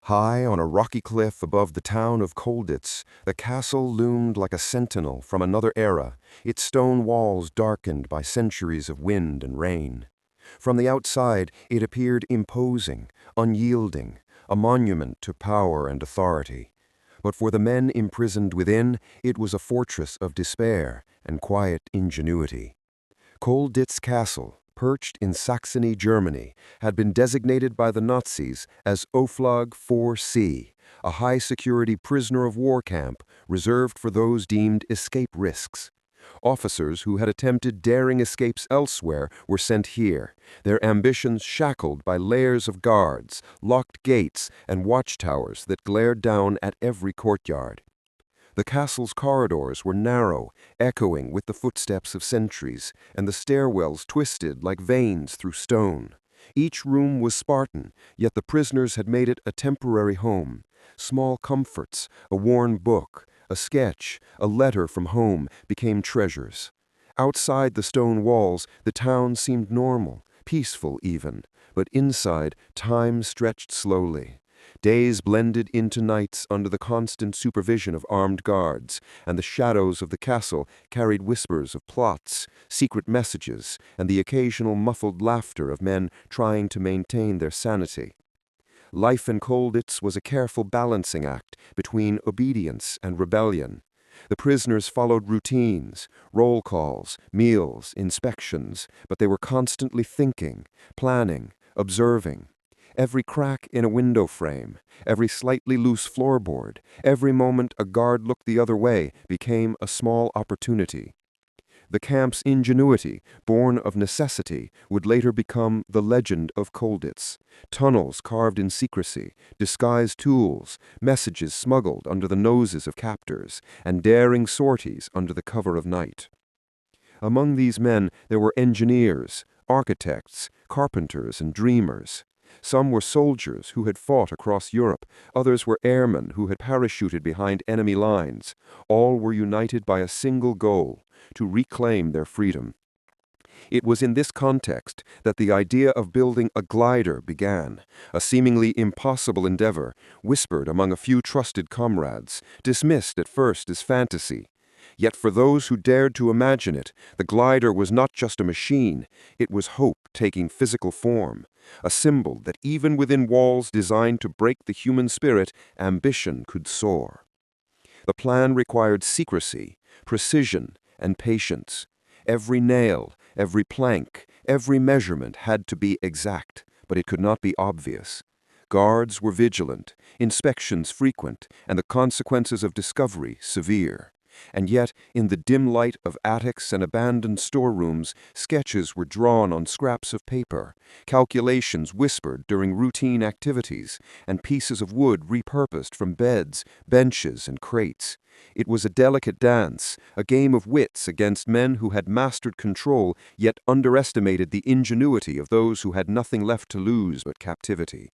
High on a rocky cliff above the town of Colditz, the castle loomed like a sentinel from another era, its stone walls darkened by centuries of wind and rain. From the outside, it appeared imposing, unyielding, a monument to power and authority. But for the men imprisoned within, it was a fortress of despair and quiet ingenuity. Colditz Castle, perched in Saxony, Germany, had been designated by the Nazis as Oflag 4C, a high-security prisoner-of-war camp reserved for those deemed escape risks. Officers who had attempted daring escapes elsewhere were sent here, their ambitions shackled by layers of guards, locked gates, and watchtowers that glared down at every courtyard. The castle's corridors were narrow, echoing with the footsteps of sentries, and the stairwells twisted like veins through stone. Each room was Spartan, yet the prisoners had made it a temporary home. Small comforts, a worn book, a sketch, a letter from home became treasures. Outside the stone walls, the town seemed normal, peaceful even, but inside, time stretched slowly. Days blended into nights under the constant supervision of armed guards, and the shadows of the castle carried whispers of plots, secret messages, and the occasional muffled laughter of men trying to maintain their sanity. Life in Colditz was a careful balancing act between obedience and rebellion. The prisoners followed routines, roll calls, meals, inspections, but they were constantly thinking, planning, observing. Every crack in a window frame, every slightly loose floorboard, every moment a guard looked the other way became a small opportunity. The camp's ingenuity, born of necessity, would later become the legend of Colditz. Tunnels carved in secrecy, disguised tools, messages smuggled under the noses of captors, and daring sorties under the cover of night. Among these men there were engineers, architects, carpenters, and dreamers. Some were soldiers who had fought across Europe, others were airmen who had parachuted behind enemy lines. All were united by a single goal: to reclaim their freedom. It was in this context that the idea of building a glider began, a seemingly impossible endeavor, whispered among a few trusted comrades, dismissed at first as fantasy. Yet for those who dared to imagine it, the glider was not just a machine, it was hope taking physical form, a symbol that even within walls designed to break the human spirit, ambition could soar. The plan required secrecy, precision, and patience. Every nail, every plank, every measurement had to be exact, but it could not be obvious. Guards were vigilant, inspections frequent, and the consequences of discovery severe. And yet, in the dim light of attics and abandoned storerooms, sketches were drawn on scraps of paper, calculations whispered during routine activities, and pieces of wood repurposed from beds, benches, and crates. It was a delicate dance, a game of wits against men who had mastered control, yet underestimated the ingenuity of those who had nothing left to lose but captivity.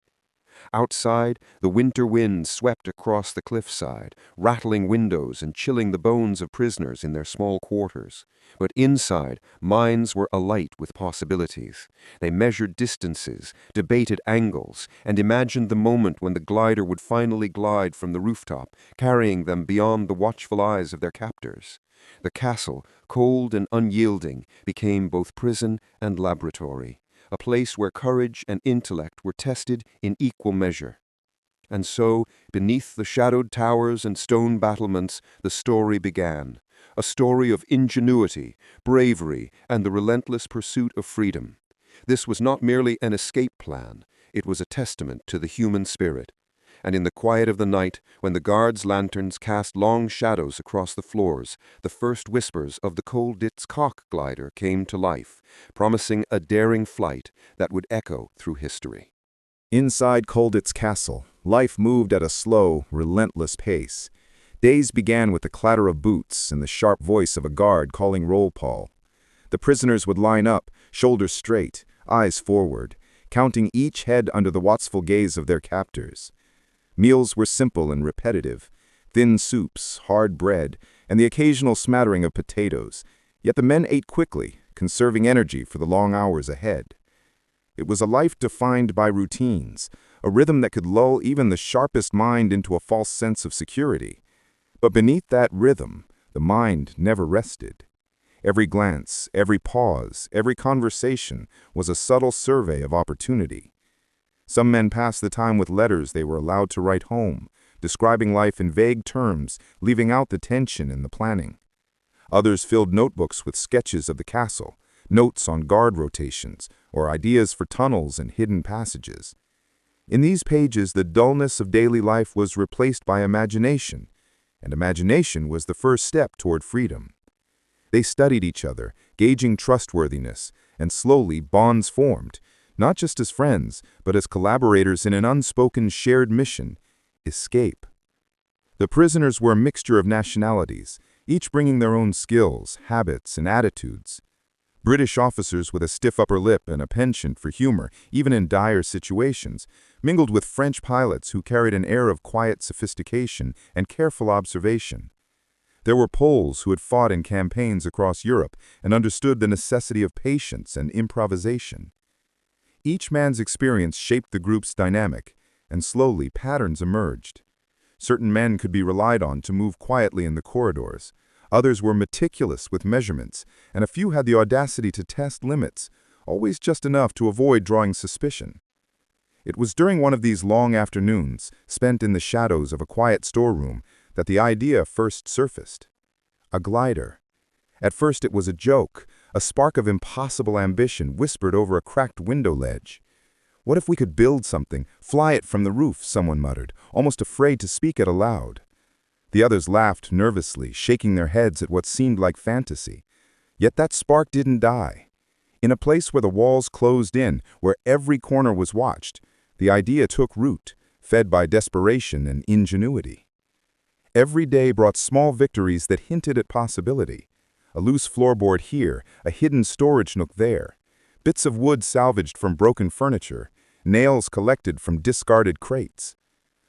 Outside, the winter wind swept across the cliffside, rattling windows and chilling the bones of prisoners in their small quarters. But inside, minds were alight with possibilities. They measured distances, debated angles, and imagined the moment when the glider would finally glide from the rooftop, carrying them beyond the watchful eyes of their captors. The castle, cold and unyielding, became both prison and laboratory, a place where courage and intellect were tested in equal measure. And so, beneath the shadowed towers and stone battlements, the story began, a story of ingenuity, bravery, and the relentless pursuit of freedom. This was not merely an escape plan, it was a testament to the human spirit. And in the quiet of the night, when the guards' lanterns cast long shadows across the floors, the first whispers of the Colditz Cock glider came to life, promising a daring flight that would echo through history. Inside Colditz Castle, life moved at a slow, relentless pace. Days began with the clatter of boots and the sharp voice of a guard calling roll call. The prisoners would line up, shoulders straight, eyes forward, counting each head under the watchful gaze of their captors. Meals were simple and repetitive, thin soups, hard bread, and the occasional smattering of potatoes, yet the men ate quickly, conserving energy for the long hours ahead. It was a life defined by routines, a rhythm that could lull even the sharpest mind into a false sense of security. But beneath that rhythm, the mind never rested. Every glance, every pause, every conversation was a subtle survey of opportunity. Some men passed the time with letters they were allowed to write home, describing life in vague terms, leaving out the tension and the planning. Others filled notebooks with sketches of the castle, notes on guard rotations, or ideas for tunnels and hidden passages. In these pages, the dullness of daily life was replaced by imagination, and imagination was the first step toward freedom. They studied each other, gauging trustworthiness, and slowly bonds formed, not just as friends, but as collaborators in an unspoken shared mission: escape. The prisoners were a mixture of nationalities, each bringing their own skills, habits, and attitudes. British officers with a stiff upper lip and a penchant for humor, even in dire situations, mingled with French pilots who carried an air of quiet sophistication and careful observation. There were Poles who had fought in campaigns across Europe and understood the necessity of patience and improvisation. Each man's experience shaped the group's dynamic, and slowly patterns emerged. Certain men could be relied on to move quietly in the corridors. Others were meticulous with measurements, and a few had the audacity to test limits, always just enough to avoid drawing suspicion. It was during one of these long afternoons, spent in the shadows of a quiet storeroom, that the idea first surfaced. A glider. At first it was a joke, a spark of impossible ambition whispered over a cracked window ledge. What if we could build something, fly it from the roof, someone muttered, almost afraid to speak it aloud. The others laughed nervously, shaking their heads at what seemed like fantasy. Yet that spark didn't die. In a place where the walls closed in, where every corner was watched, the idea took root, fed by desperation and ingenuity. Every day brought small victories that hinted at possibility. A loose floorboard here, a hidden storage nook there, bits of wood salvaged from broken furniture, nails collected from discarded crates.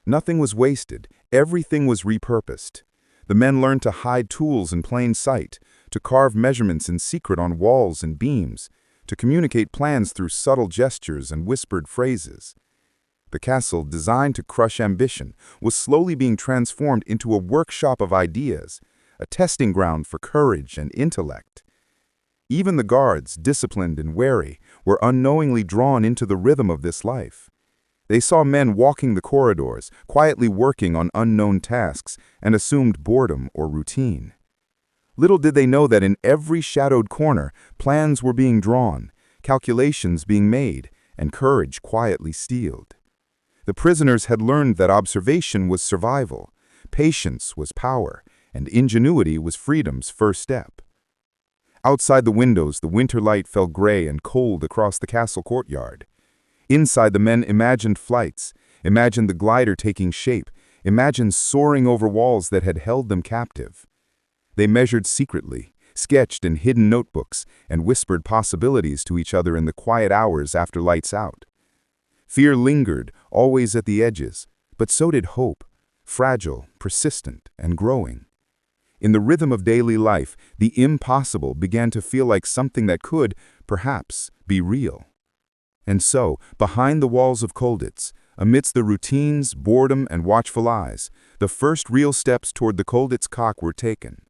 Nothing was wasted, everything was repurposed. The men learned to hide tools in plain sight, to carve measurements in secret on walls and beams, to communicate plans through subtle gestures and whispered phrases. The castle, designed to crush ambition, was slowly being transformed into a workshop of ideas, a testing ground for courage and intellect. Even the guards, disciplined and wary, were unknowingly drawn into the rhythm of this life. They saw men walking the corridors, quietly working on unknown tasks, and assumed boredom or routine. Little did they know that in every shadowed corner, plans were being drawn, calculations being made, and courage quietly steeled. The prisoners had learned that observation was survival, patience was power, and ingenuity was freedom's first step. Outside the windows, the winter light fell gray and cold across the castle courtyard. Inside, the men imagined flights, imagined the glider taking shape, imagined soaring over walls that had held them captive. They measured secretly, sketched in hidden notebooks, and whispered possibilities to each other in the quiet hours after lights out. Fear lingered, always at the edges, but so did hope, fragile, persistent, and growing. In the rhythm of daily life, the impossible began to feel like something that could, perhaps, be real. And so, behind the walls of Colditz, amidst the routines, boredom, and watchful eyes, the first real steps toward the Colditz Cock were taken.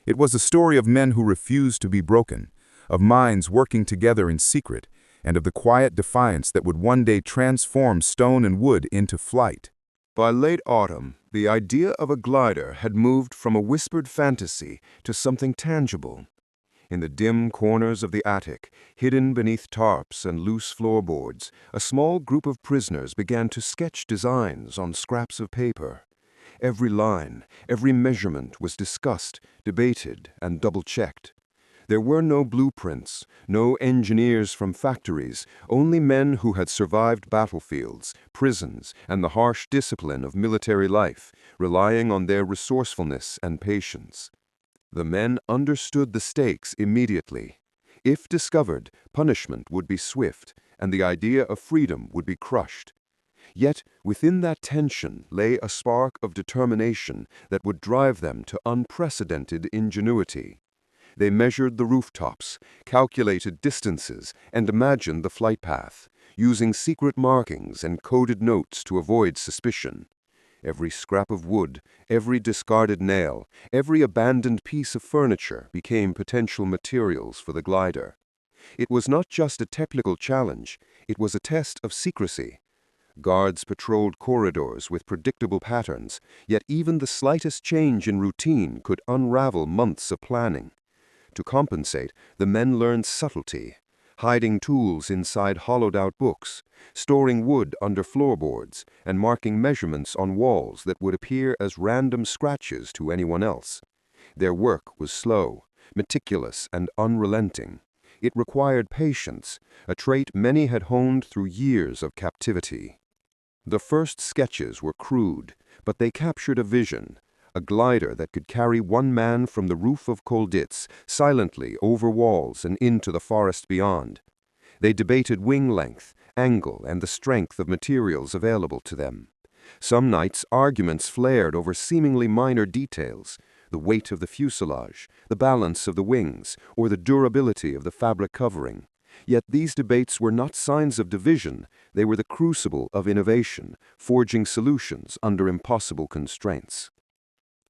It was a story of men who refused to be broken, of minds working together in secret, and of the quiet defiance that would one day transform stone and wood into flight. By late autumn, the idea of a glider had moved from a whispered fantasy to something tangible. In the dim corners of the attic, hidden beneath tarps and loose floorboards, a small group of prisoners began to sketch designs on scraps of paper. Every line, every measurement was discussed, debated, and double-checked. There were no blueprints, no engineers from factories, only men who had survived battlefields, prisons, and the harsh discipline of military life, relying on their resourcefulness and patience. The men understood the stakes immediately. If discovered, punishment would be swift, and the idea of freedom would be crushed. Yet, within that tension lay a spark of determination that would drive them to unprecedented ingenuity. They measured the rooftops, calculated distances, and imagined the flight path, using secret markings and coded notes to avoid suspicion. Every scrap of wood, every discarded nail, every abandoned piece of furniture became potential materials for the glider. It was not just a technical challenge, it was a test of secrecy. Guards patrolled corridors with predictable patterns, yet even the slightest change in routine could unravel months of planning. To compensate, the men learned subtlety, hiding tools inside hollowed-out books, storing wood under floorboards, and marking measurements on walls that would appear as random scratches to anyone else. Their work was slow, meticulous, and unrelenting. It required patience, a trait many had honed through years of captivity. The first sketches were crude, but they captured a vision, a glider that could carry one man from the roof of Colditz silently over walls and into the forest beyond. They debated wing length, angle, and the strength of materials available to them. Some nights arguments flared over seemingly minor details, the weight of the fuselage, the balance of the wings, or the durability of the fabric covering. Yet these debates were not signs of division, they were the crucible of innovation, forging solutions under impossible constraints.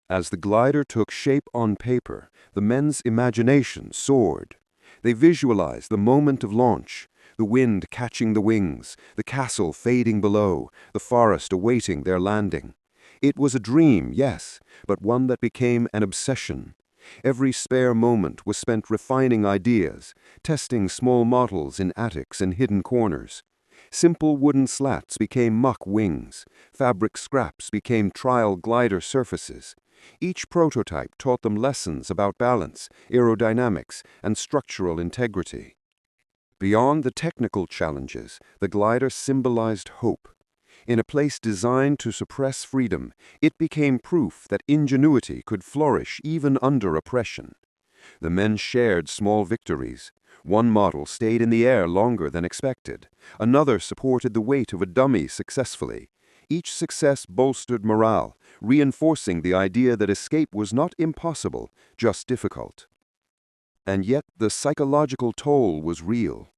As the glider took shape on paper, the men's imagination soared. They visualized the moment of launch, the wind catching the wings, the castle fading below, the forest awaiting their landing. It was a dream, yes, but one that became an obsession. Every spare moment was spent refining ideas, testing small models in attics and hidden corners. Simple wooden slats became mock wings, fabric scraps became trial glider surfaces. Each prototype taught them lessons about balance, aerodynamics, and structural integrity. Beyond the technical challenges, the glider symbolized hope. In a place designed to suppress freedom, it became proof that ingenuity could flourish even under oppression. The men shared small victories. One model stayed in the air longer than expected. Another supported the weight of a dummy successfully. Each success bolstered morale, reinforcing the idea that escape was not impossible, just difficult. And yet the psychological toll was real.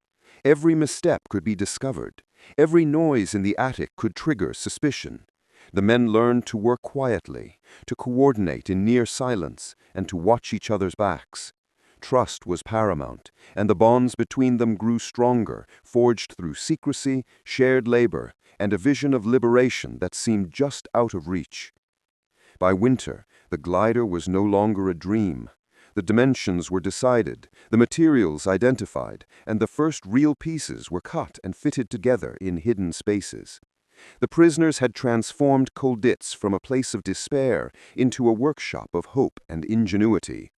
Every misstep could be discovered. Every noise in the attic could trigger suspicion. The men learned to work quietly, to coordinate in near silence, and to watch each other's backs. Trust was paramount, and the bonds between them grew stronger, forged through secrecy, shared labor, and a vision of liberation that seemed just out of reach. By winter, the glider was no longer a dream. The dimensions were decided, the materials identified, and the first real pieces were cut and fitted together in hidden spaces. The prisoners had transformed Colditz from a place of despair into a workshop of hope and ingenuity.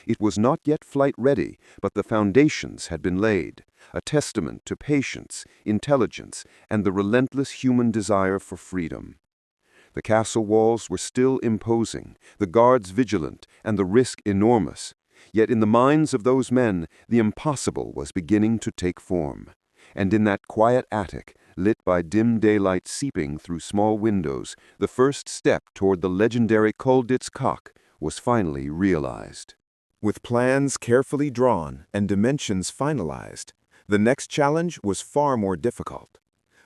It was not yet flight-ready, but the foundations had been laid, a testament to patience, intelligence, and the relentless human desire for freedom. The castle walls were still imposing, the guards vigilant, and the risk enormous. Yet in the minds of those men, the impossible was beginning to take form. And in that quiet attic, lit by dim daylight seeping through small windows, the first step toward the legendary Colditz Cock was finally realized. With plans carefully drawn and dimensions finalized, the next challenge was far more difficult.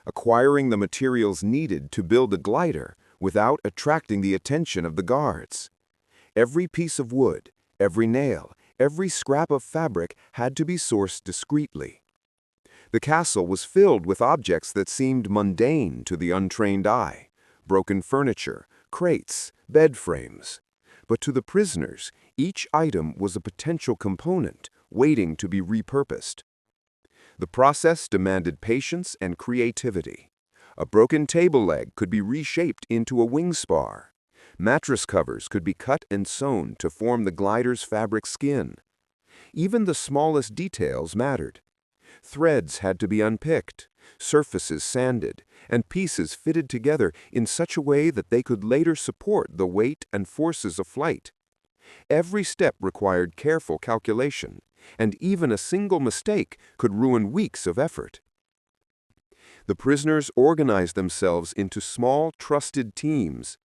Acquiring the materials needed to build a glider without attracting the attention of the guards. Every piece of wood, every nail, every scrap of fabric had to be sourced discreetly. The castle was filled with objects that seemed mundane to the untrained eye: broken furniture, crates, bed frames. But to the prisoners, each item was a potential component waiting to be repurposed. The process demanded patience and creativity. A broken table leg could be reshaped into a wing spar. Mattress covers could be cut and sewn to form the glider's fabric skin. Even the smallest details mattered. Threads had to be unpicked, surfaces sanded, and pieces fitted together in such a way that they could later support the weight and forces of flight. Every step required careful calculation, and even a single mistake could ruin weeks of effort. The prisoners organized themselves into small, trusted teams.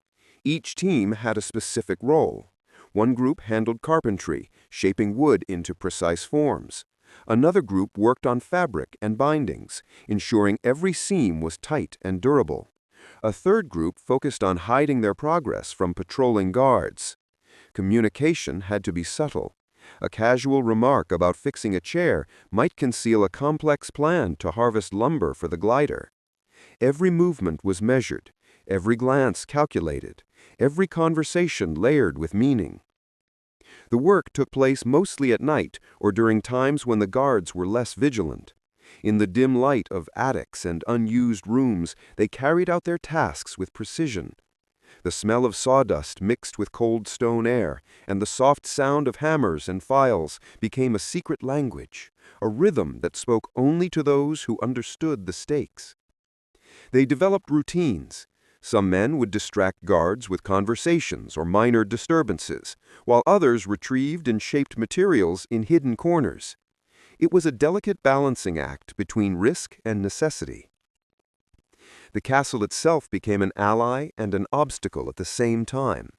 Each team had a specific role. One group handled carpentry, shaping wood into precise forms. Another group worked on fabric and bindings, ensuring every seam was tight and durable. A third group focused on hiding their progress from patrolling guards. Communication had to be subtle. A casual remark about fixing a chair might conceal a complex plan to harvest lumber for the glider. Every movement was measured, every glance calculated, every conversation layered with meaning. The work took place mostly at night or during times when the guards were less vigilant. In the dim light of attics and unused rooms, they carried out their tasks with precision. The smell of sawdust mixed with cold stone air, and the soft sound of hammers and files became a secret language, a rhythm that spoke only to those who understood the stakes. They developed routines. Some men would distract guards with conversations or minor disturbances, while others retrieved and shaped materials in hidden corners. It was a delicate balancing act between risk and necessity. The castle itself became an ally and an obstacle at the same time.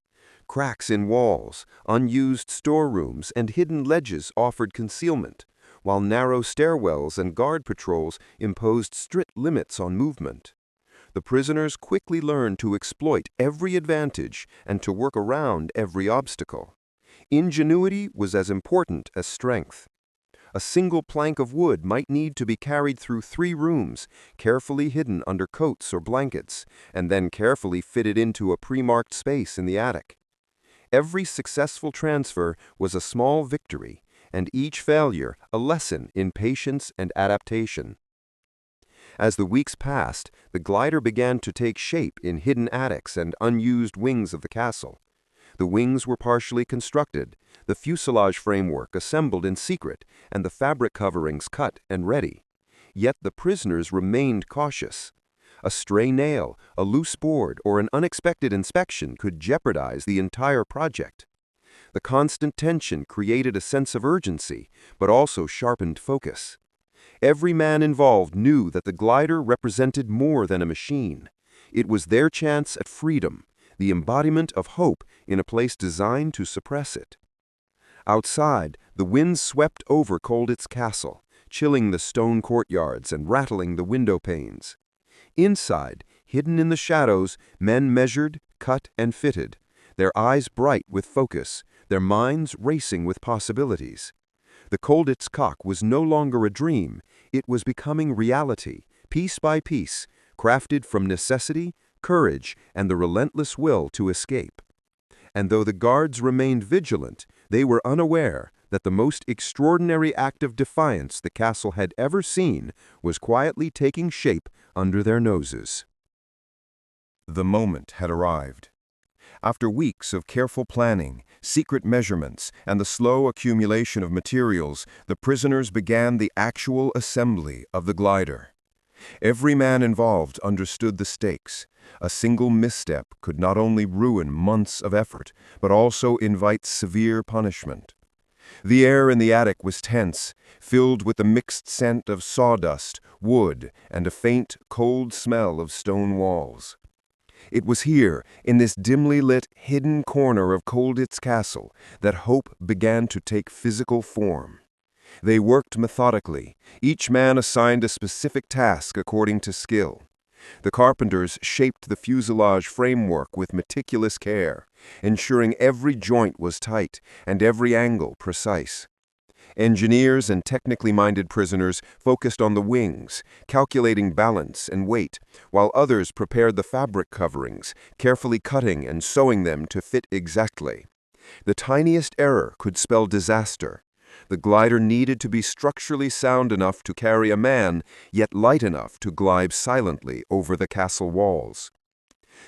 Cracks in walls, unused storerooms, and hidden ledges offered concealment, while narrow stairwells and guard patrols imposed strict limits on movement. The prisoners quickly learned to exploit every advantage and to work around every obstacle. Ingenuity was as important as strength. A single plank of wood might need to be carried through 3 rooms, carefully hidden under coats or blankets, and then carefully fitted into a pre-marked space in the attic. Every successful transfer was a small victory, and each failure a lesson in patience and adaptation. As the weeks passed, the glider began to take shape in hidden attics and unused wings of the castle. The wings were partially constructed, the fuselage framework assembled in secret, and the fabric coverings cut and ready. Yet the prisoners remained cautious. A stray nail, a loose board, or an unexpected inspection could jeopardize the entire project. The constant tension created a sense of urgency, but also sharpened focus. Every man involved knew that the glider represented more than a machine. It was their chance at freedom, the embodiment of hope in a place designed to suppress it. Outside, the winds swept over Colditz Castle, chilling the stone courtyards and rattling the window panes. Inside, hidden in the shadows, men measured, cut, and fitted, their eyes bright with focus, their minds racing with possibilities. The Colditz Cock was no longer a dream, it was becoming reality, piece by piece, crafted from necessity, courage, and the relentless will to escape. And though the guards remained vigilant, they were unaware that the most extraordinary act of defiance the castle had ever seen was quietly taking shape under their noses. The moment had arrived. After weeks of careful planning, secret measurements, and the slow accumulation of materials, the prisoners began the actual assembly of the glider. Every man involved understood the stakes. A single misstep could not only ruin months of effort, but also invite severe punishment. The air in the attic was tense, filled with the mixed scent of sawdust, wood, and a faint, cold smell of stone walls. It was here, in this dimly lit, hidden corner of Colditz Castle, that hope began to take physical form. They worked methodically, each man assigned a specific task according to skill. The carpenters shaped the fuselage framework with meticulous care, ensuring every joint was tight and every angle precise. Engineers and technically minded prisoners focused on the wings, calculating balance and weight, while others prepared the fabric coverings, carefully cutting and sewing them to fit exactly. The tiniest error could spell disaster. The glider needed to be structurally sound enough to carry a man, yet light enough to glide silently over the castle walls.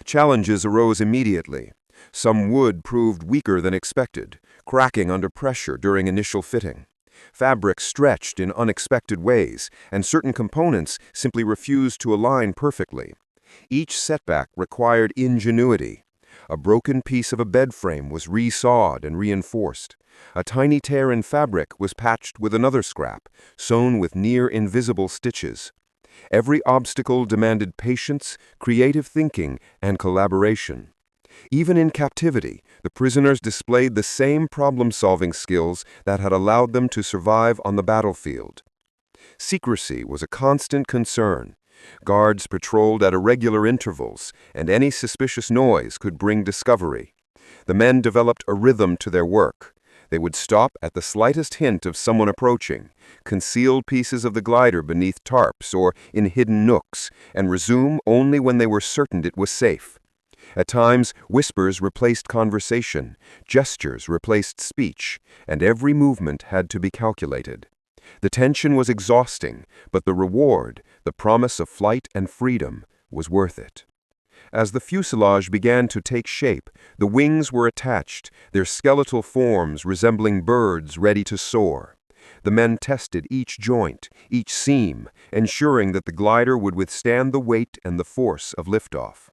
Challenges arose immediately. Some wood proved weaker than expected, cracking under pressure during initial fitting. Fabric stretched in unexpected ways, and certain components simply refused to align perfectly. Each setback required ingenuity. A broken piece of a bed frame was resawed and reinforced. A tiny tear in fabric was patched with another scrap, sewn with near-invisible stitches. Every obstacle demanded patience, creative thinking, and collaboration. Even in captivity, the prisoners displayed the same problem-solving skills that had allowed them to survive on the battlefield. Secrecy was a constant concern. Guards patrolled at irregular intervals, and any suspicious noise could bring discovery. The men developed a rhythm to their work. They would stop at the slightest hint of someone approaching, conceal pieces of the glider beneath tarps or in hidden nooks, and resume only when they were certain it was safe. At times, whispers replaced conversation, gestures replaced speech, and every movement had to be calculated. The tension was exhausting, but the reward, the promise of flight and freedom, was worth it. As the fuselage began to take shape, the wings were attached, their skeletal forms resembling birds ready to soar. The men tested each joint, each seam, ensuring that the glider would withstand the weight and the force of liftoff.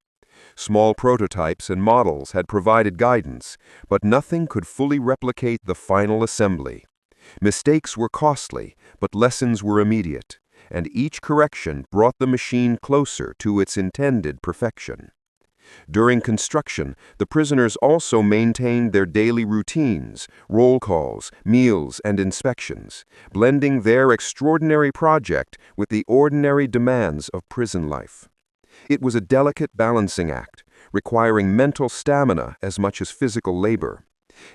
Small prototypes and models had provided guidance, but nothing could fully replicate the final assembly. Mistakes were costly, but lessons were immediate, and each correction brought the machine closer to its intended perfection. During construction, the prisoners also maintained their daily routines, roll calls, meals, and inspections, blending their extraordinary project with the ordinary demands of prison life. It was a delicate balancing act, requiring mental stamina as much as physical labor.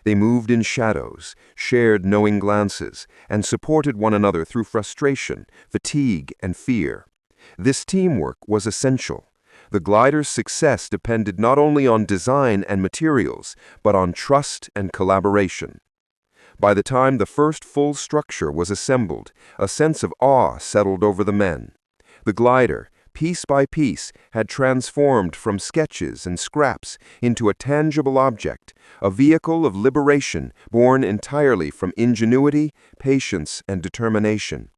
They moved in shadows, shared knowing glances, and supported one another through frustration, fatigue, and fear. This teamwork was essential. The glider's success depended not only on design and materials, but on trust and collaboration. By the time the first full structure was assembled, a sense of awe settled over the men. The glider, piece by piece, had transformed from sketches and scraps into a tangible object, a vehicle of liberation born entirely from ingenuity, patience, and determination.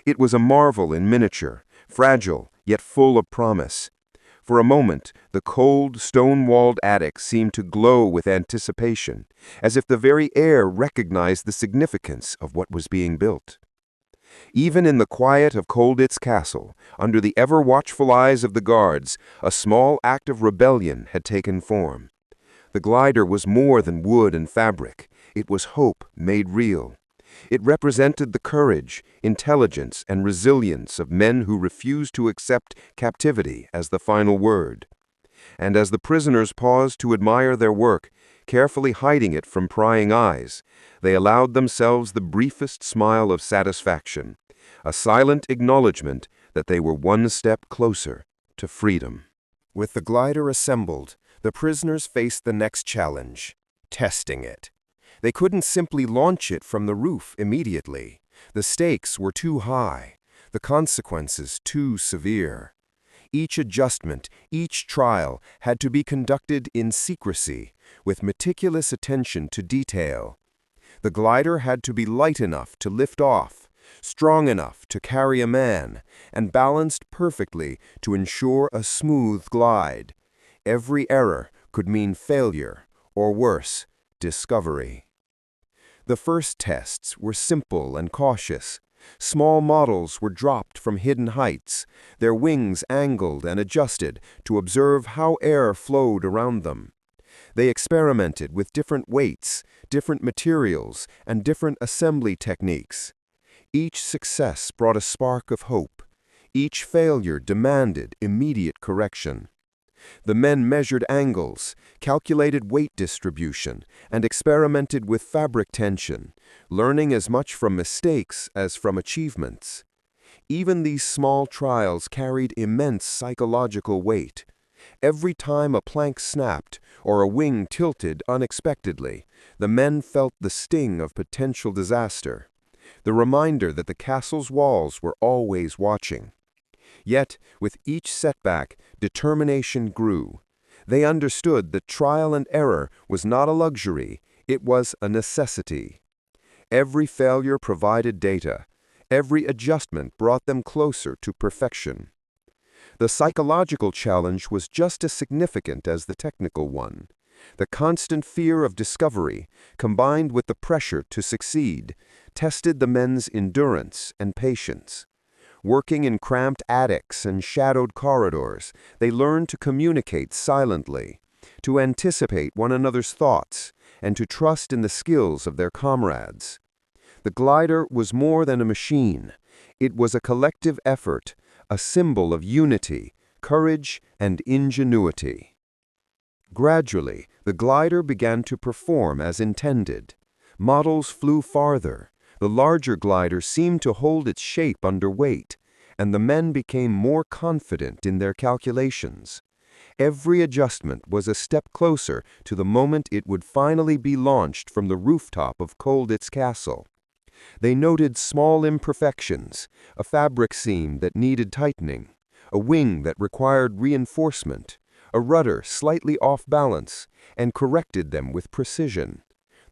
It was a marvel in miniature, fragile, yet full of promise. For a moment, the cold, stone-walled attic seemed to glow with anticipation, as if the very air recognized the significance of what was being built. Even in the quiet of Colditz Castle, under the ever-watchful eyes of the guards, a small act of rebellion had taken form. The glider was more than wood and fabric. It was hope made real. It represented the courage, intelligence, and resilience of men who refused to accept captivity as the final word. And as the prisoners paused to admire their work, carefully hiding it from prying eyes, they allowed themselves the briefest smile of satisfaction, a silent acknowledgement that they were one step closer to freedom. With the glider assembled, the prisoners faced the next challenge: testing it. They couldn't simply launch it from the roof immediately. The stakes were too high, the consequences too severe. Each adjustment, each trial had to be conducted in secrecy, with meticulous attention to detail. The glider had to be light enough to lift off, strong enough to carry a man, and balanced perfectly to ensure a smooth glide. Every error could mean failure, or worse, discovery. The first tests were simple and cautious. Small models were dropped from hidden heights, their wings angled and adjusted to observe how air flowed around them. They experimented with different weights, different materials, and different assembly techniques. Each success brought a spark of hope. Each failure demanded immediate correction. The men measured angles, calculated weight distribution, and experimented with fabric tension, learning as much from mistakes as from achievements. Even these small trials carried immense psychological weight. Every time a plank snapped or a wing tilted unexpectedly, the men felt the sting of potential disaster, the reminder that the castle's walls were always watching. Yet, with each setback, determination grew. They understood that trial and error was not a luxury, it was a necessity. Every failure provided data. Every adjustment brought them closer to perfection. The psychological challenge was just as significant as the technical one. The constant fear of discovery, combined with the pressure to succeed, tested the men's endurance and patience. Working in cramped attics and shadowed corridors, they learned to communicate silently, to anticipate one another's thoughts, and to trust in the skills of their comrades. The glider was more than a machine. It was a collective effort, a symbol of unity, courage, and ingenuity. Gradually, the glider began to perform as intended. Models flew farther. The larger glider seemed to hold its shape under weight, and the men became more confident in their calculations. Every adjustment was a step closer to the moment it would finally be launched from the rooftop of Colditz Castle. They noted small imperfections, a fabric seam that needed tightening, a wing that required reinforcement, a rudder slightly off balance, and corrected them with precision.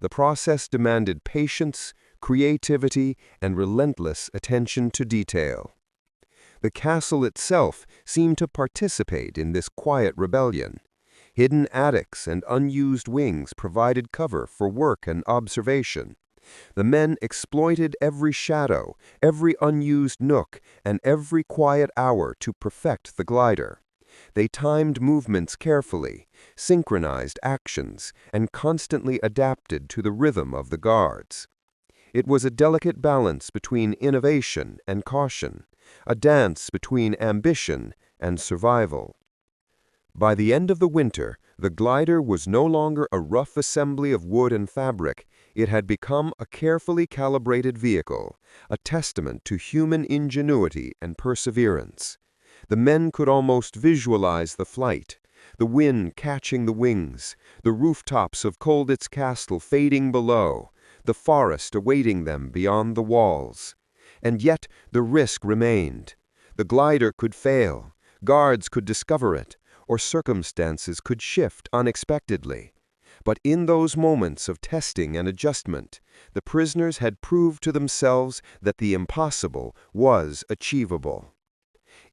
The process demanded patience, creativity, and relentless attention to detail. The castle itself seemed to participate in this quiet rebellion. Hidden attics and unused wings provided cover for work and observation. The men exploited every shadow, every unused nook, and every quiet hour to perfect the glider. They timed movements carefully, synchronized actions, and constantly adapted to the rhythm of the guards. It was a delicate balance between innovation and caution, a dance between ambition and survival. By the end of the winter, the glider was no longer a rough assembly of wood and fabric. It had become a carefully calibrated vehicle, a testament to human ingenuity and perseverance. The men could almost visualize the flight, the wind catching the wings, the rooftops of Colditz Castle fading below, the forest awaiting them beyond the walls. And yet the risk remained. The glider could fail, guards could discover it, or circumstances could shift unexpectedly. But in those moments of testing and adjustment, the prisoners had proved to themselves that the impossible was achievable.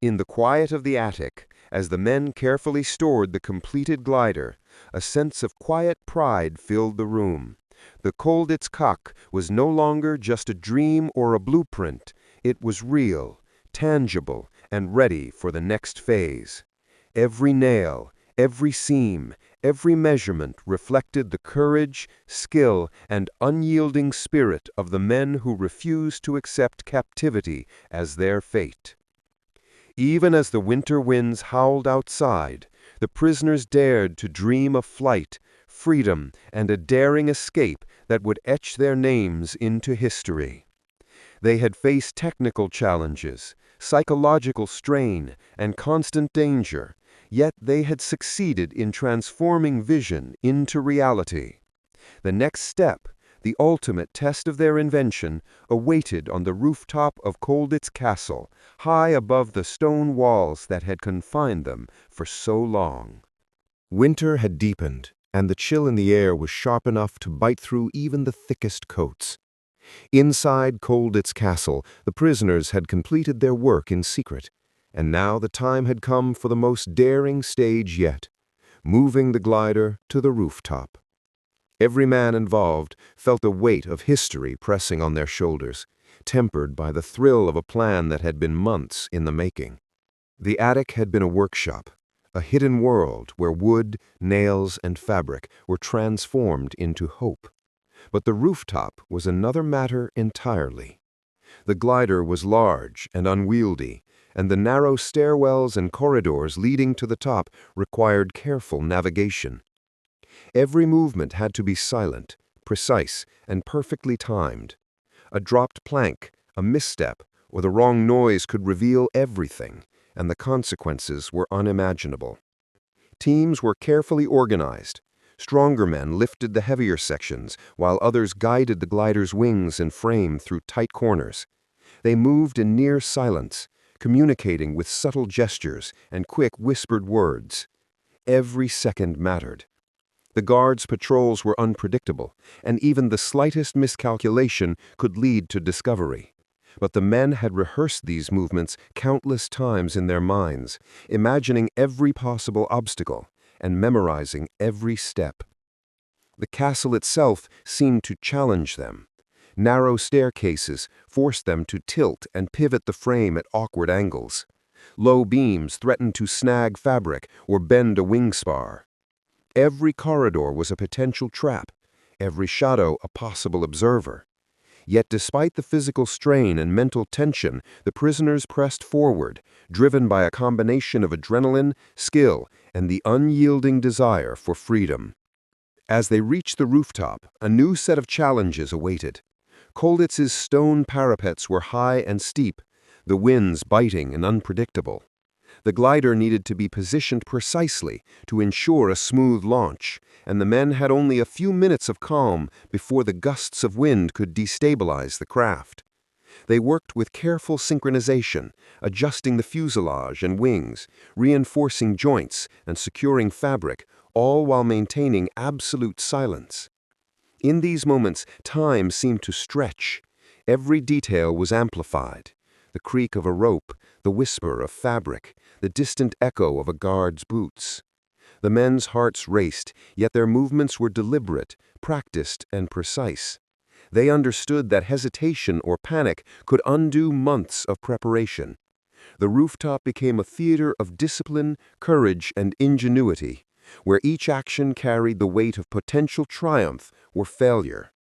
In the quiet of the attic, as the men carefully stored the completed glider, a sense of quiet pride filled the room. The Colditz Cock was no longer just a dream or a blueprint. It was real, tangible, and ready for the next phase. Every nail, every seam, every measurement reflected the courage, skill, and unyielding spirit of the men who refused to accept captivity as their fate. Even as the winter winds howled outside, the prisoners dared to dream of flight, freedom, and a daring escape that would etch their names into history. They had faced technical challenges, psychological strain, and constant danger, yet they had succeeded in transforming vision into reality. The next step, the ultimate test of their invention, awaited on the rooftop of Colditz Castle, high above the stone walls that had confined them for so long. Winter had deepened, and the chill in the air was sharp enough to bite through even the thickest coats. Inside Colditz Castle, the prisoners had completed their work in secret, and now the time had come for the most daring stage yet, moving the glider to the rooftop. Every man involved felt the weight of history pressing on their shoulders, tempered by the thrill of a plan that had been months in the making. The attic had been a workshop, a hidden world where wood, nails, and fabric were transformed into hope. But the rooftop was another matter entirely. The glider was large and unwieldy, and the narrow stairwells and corridors leading to the top required careful navigation. Every movement had to be silent, precise, and perfectly timed. A dropped plank, a misstep, or the wrong noise could reveal everything, and the consequences were unimaginable. Teams were carefully organized. Stronger men lifted the heavier sections, while others guided the glider's wings and frame through tight corners. They moved in near silence, communicating with subtle gestures and quick whispered words. Every second mattered. The guards' patrols were unpredictable, and even the slightest miscalculation could lead to discovery. But the men had rehearsed these movements countless times in their minds, imagining every possible obstacle and memorizing every step. The castle itself seemed to challenge them. Narrow staircases forced them to tilt and pivot the frame at awkward angles. Low beams threatened to snag fabric or bend a wing spar. Every corridor was a potential trap, every shadow a possible observer. Yet despite the physical strain and mental tension, the prisoners pressed forward, driven by a combination of adrenaline, skill, and the unyielding desire for freedom. As they reached the rooftop, a new set of challenges awaited. Colditz's stone parapets were high and steep, the winds biting and unpredictable. The glider needed to be positioned precisely to ensure a smooth launch, and the men had only a few minutes of calm before the gusts of wind could destabilize the craft. They worked with careful synchronization, adjusting the fuselage and wings, reinforcing joints and securing fabric, all while maintaining absolute silence. In these moments, time seemed to stretch. Every detail was amplified. The creak of a rope, the whisper of fabric, the distant echo of a guard's boots. The men's hearts raced, yet their movements were deliberate, practiced, and precise. They understood that hesitation or panic could undo months of preparation. The rooftop became a theater of discipline, courage, and ingenuity, where each action carried the weight of potential triumph or failure.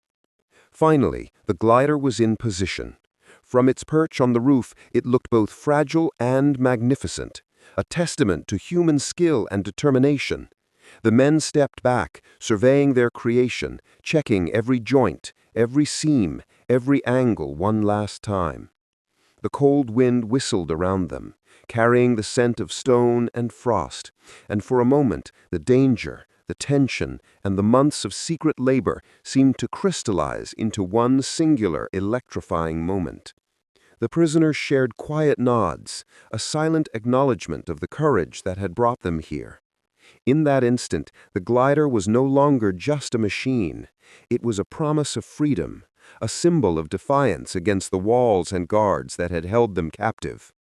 Finally, the glider was in position. From its perch on the roof, it looked both fragile and magnificent, a testament to human skill and determination. The men stepped back, surveying their creation, checking every joint, every seam, every angle one last time. The cold wind whistled around them, carrying the scent of stone and frost, and for a moment the danger, the tension, and the months of secret labor seemed to crystallize into one singular electrifying moment. The prisoners shared quiet nods, a silent acknowledgement of the courage that had brought them here. In that instant, the glider was no longer just a machine. It was a promise of freedom, a symbol of defiance against the walls and guards that had held them captive.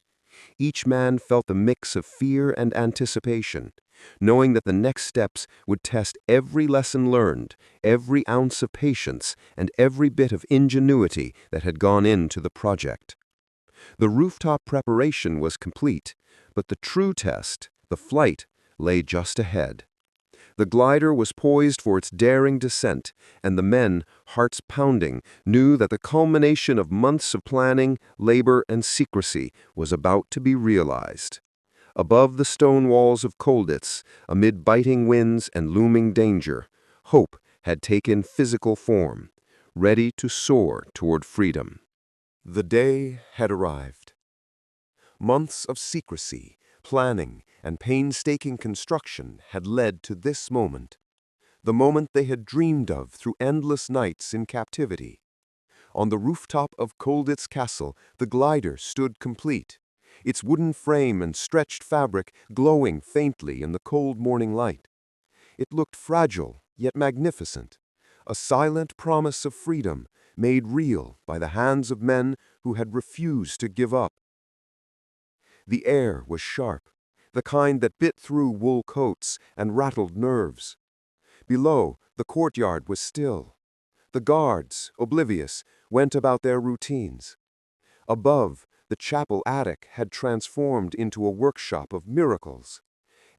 Each man felt the mix of fear and anticipation, knowing that the next steps would test every lesson learned, every ounce of patience, and every bit of ingenuity that had gone into the project. The rooftop preparation was complete, but the true test, the flight, lay just ahead. The glider was poised for its daring descent, and the men, hearts pounding, knew that the culmination of months of planning, labor, and secrecy was about to be realized. Above the stone walls of Colditz, amid biting winds and looming danger, hope had taken physical form, ready to soar toward freedom. The day had arrived. Months of secrecy, planning, and painstaking construction had led to this moment, the moment they had dreamed of through endless nights in captivity. On the rooftop of Colditz Castle, the glider stood complete, its wooden frame and stretched fabric glowing faintly in the cold morning light. It looked fragile, yet magnificent, a silent promise of freedom made real by the hands of men who had refused to give up. The air was sharp, the kind that bit through wool coats and rattled nerves. Below, the courtyard was still. The guards, oblivious, went about their routines. Above, the chapel attic had transformed into a workshop of miracles.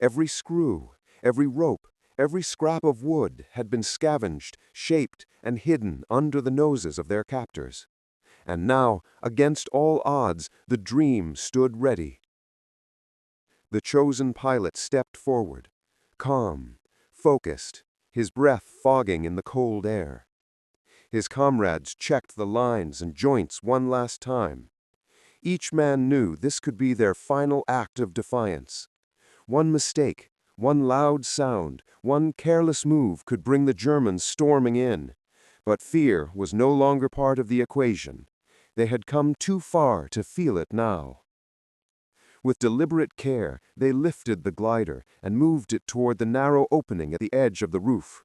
Every screw, every rope, every scrap of wood had been scavenged, shaped, and hidden under the noses of their captors. And now, against all odds, the dream stood ready. The chosen pilot stepped forward, calm, focused, his breath fogging in the cold air. His comrades checked the lines and joints one last time. Each man knew this could be their final act of defiance. One mistake, one loud sound, one careless move could bring the Germans storming in. But fear was no longer part of the equation. They had come too far to feel it now. With deliberate care, they lifted the glider and moved it toward the narrow opening at the edge of the roof.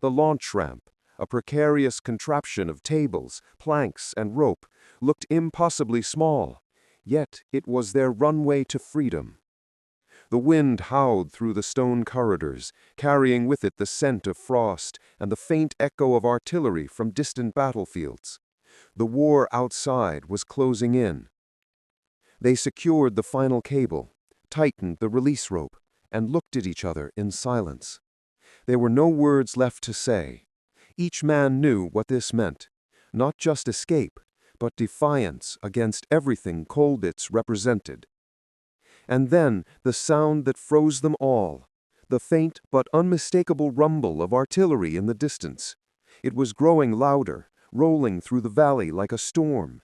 The launch ramp, a precarious contraption of tables, planks, and rope, looked impossibly small, yet it was their runway to freedom. The wind howled through the stone corridors, carrying with it the scent of frost and the faint echo of artillery from distant battlefields. The war outside was closing in. They secured the final cable, tightened the release rope, and looked at each other in silence. There were no words left to say. Each man knew what this meant. Not just escape, but defiance against everything Colditz represented. And then the sound that froze them all, the faint but unmistakable rumble of artillery in the distance. It was growing louder, rolling through the valley like a storm.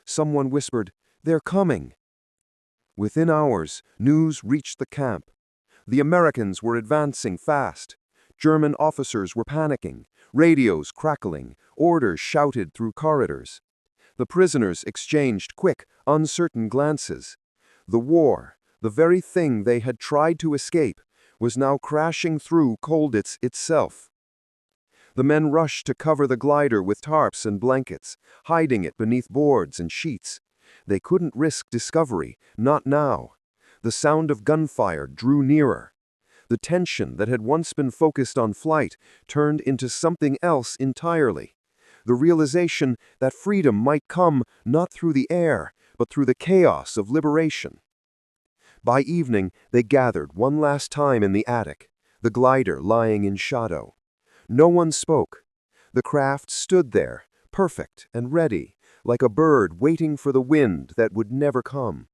Someone whispered, "They're coming." Within hours, news reached the camp. The Americans were advancing fast. German officers were panicking, radios crackling, orders shouted through corridors. The prisoners exchanged quick, uncertain glances. The war, the very thing they had tried to escape, was now crashing through Colditz itself. The men rushed to cover the glider with tarps and blankets, hiding it beneath boards and sheets. They couldn't risk discovery, not now. The sound of gunfire drew nearer. The tension that had once been focused on flight turned into something else entirely. The realization that freedom might come not through the air, but through the chaos of liberation. By evening, they gathered one last time in the attic, the glider lying in shadow. No one spoke. The craft stood there, perfect and ready, like a bird waiting for the wind that would never come.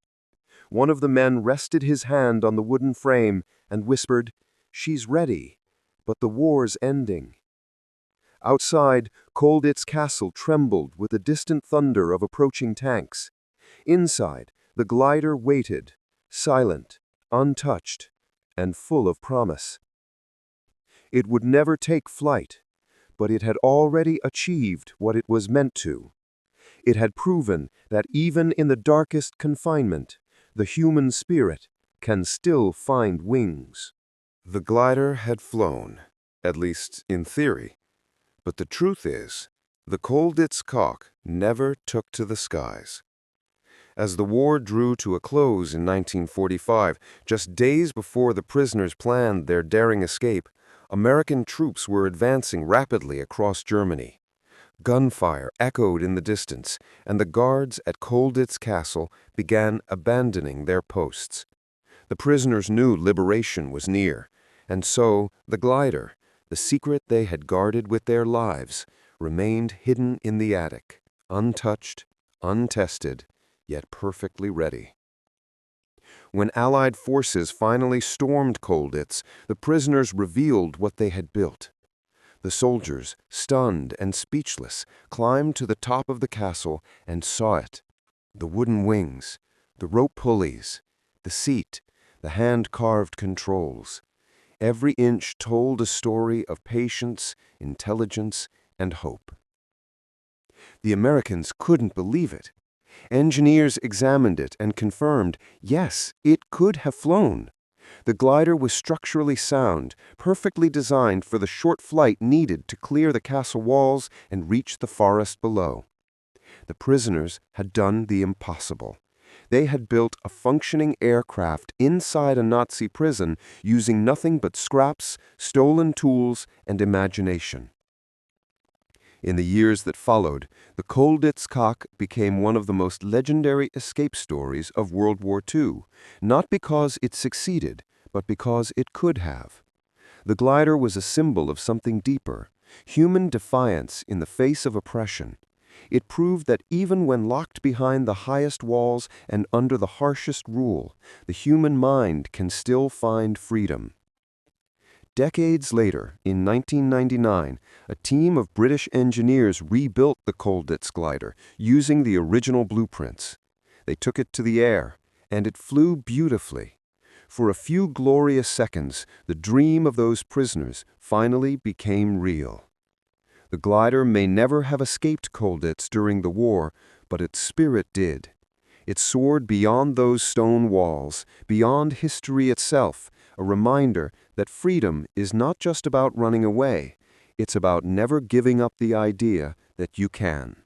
One of the men rested his hand on the wooden frame and whispered, "She's ready, but the war's ending." Outside, Colditz Castle trembled with the distant thunder of approaching tanks. Inside, the glider waited, silent, untouched, and full of promise. It would never take flight, but it had already achieved what it was meant to. It had proven that even in the darkest confinement, the human spirit can still find wings. The glider had flown, at least in theory. But the truth is, the Colditz Cock never took to the skies. As the war drew to a close in 1945, just days before the prisoners planned their daring escape, American troops were advancing rapidly across Germany. Gunfire echoed in the distance, and the guards at Colditz Castle began abandoning their posts. The prisoners knew liberation was near, and so the glider, the secret they had guarded with their lives, remained hidden in the attic, untouched, untested, yet perfectly ready. When Allied forces finally stormed Colditz, the prisoners revealed what they had built. The soldiers, stunned and speechless, climbed to the top of the castle and saw it. The wooden wings, the rope pulleys, the seat, the hand-carved controls. Every inch told a story of patience, intelligence, and hope. The Americans couldn't believe it. Engineers examined it and confirmed, yes, it could have flown. The glider was structurally sound, perfectly designed for the short flight needed to clear the castle walls and reach the forest below. The prisoners had done the impossible. They had built a functioning aircraft inside a Nazi prison using nothing but scraps, stolen tools, and imagination. In the years that followed, the Colditz Cock became one of the most legendary escape stories of World War II, not because it succeeded, but because it could have. The glider was a symbol of something deeper, human defiance in the face of oppression. It proved that even when locked behind the highest walls and under the harshest rule, the human mind can still find freedom. Decades later, in 1999, a team of British engineers rebuilt the Colditz glider using the original blueprints. They took it to the air, and it flew beautifully. For a few glorious seconds, the dream of those prisoners finally became real. The glider may never have escaped Colditz during the war, but its spirit did. It soared beyond those stone walls, beyond history itself, a reminder that freedom is not just about running away, it's about never giving up the idea that you can.